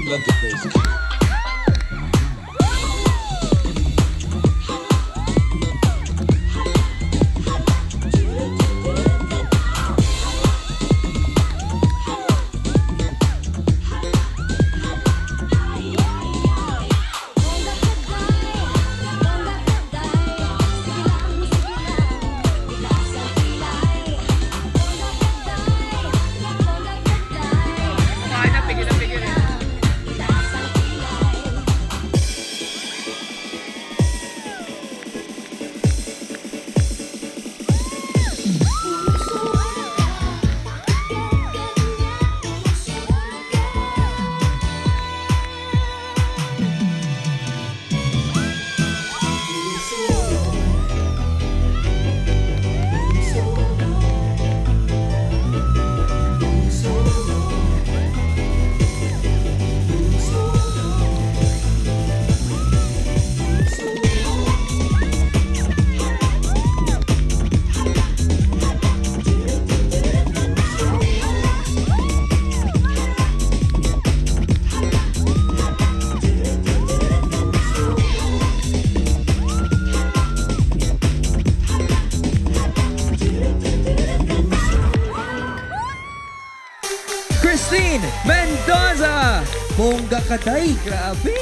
Love the face. Christine Mendoza! Bongga ka, day! Grabe!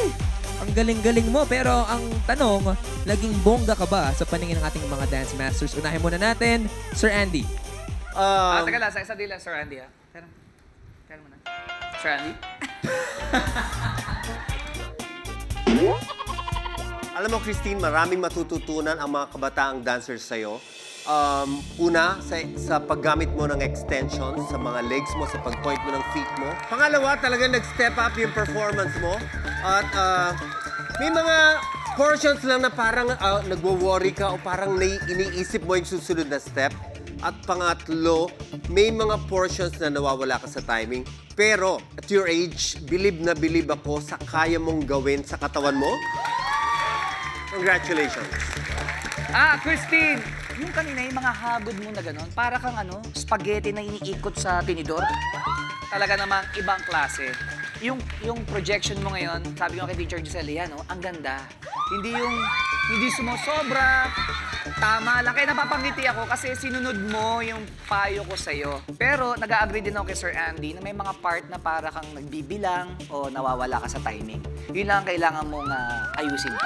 Ang galing-galing mo. Pero ang tanong, naging bongga ka ba sa paningin ng ating mga dance masters? Unahin muna natin, Sir Andy. Teka lang, sa isa din lang, Sir Andy, ha? Kaya mo na. Sir Andy? Alam mo, Christine, maraming matututunan ang mga kabataang dancers sa'yo. Una, sa paggamit mo ng extension sa mga legs mo, sa pag-point mo ng feet mo. Pangalawa, talagang nag-step up yung performance mo. At may mga portions lang na parang nagwo-worry ka o parang iniisip mo yung susunod na step. At pangatlo, may mga portions na nawawala ka sa timing. Pero at your age, believe na believe ako sa kaya mong gawin sa katawan mo. Congratulations. Christine! Yung kanina, yung mga habod mo na gano'n, para kang spaghetti na iniikot sa tinidor. Talaga namang ibang klase. Yung projection mo ngayon, sabi ko kay Teacher Giselle, ang ganda. Hindi sumosobra, tama lang. Kaya napapangiti ako kasi sinunod mo yung payo ko sa'yo. Pero nag-a-agree din ako kay Sir Andy na may mga part na para kang nagbibilang o nawawala ka sa timing. Yun lang ang kailangan mong ayusin pa.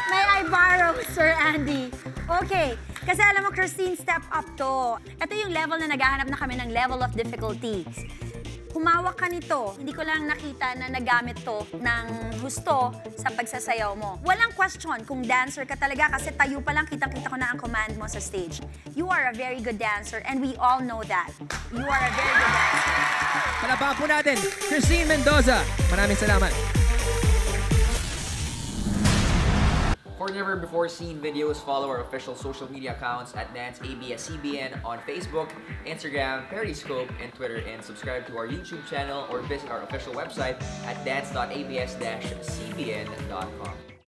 May I borrow, Sir Andy? Okay. Kasi alam mo, Christine, step up to. Ito yung level na naghahanap na kami ng level of difficulties. Humawak ka nito. Hindi ko lang nakita na nagamit to ng gusto sa pagsasayaw mo. Walang question kung dancer ka talaga kasi tayo pa lang kitang-kita ko na ang command mo sa stage. You are a very good dancer and we all know that. You are a very good dancer. Palabaan po natin, Christine Mendoza. Maraming salamat. For never before seen videos, follow our official social media accounts at DanceABS-CBN on Facebook, Instagram, Periscope, and Twitter, and subscribe to our YouTube channel or visit our official website at dance.abs-cbn.com.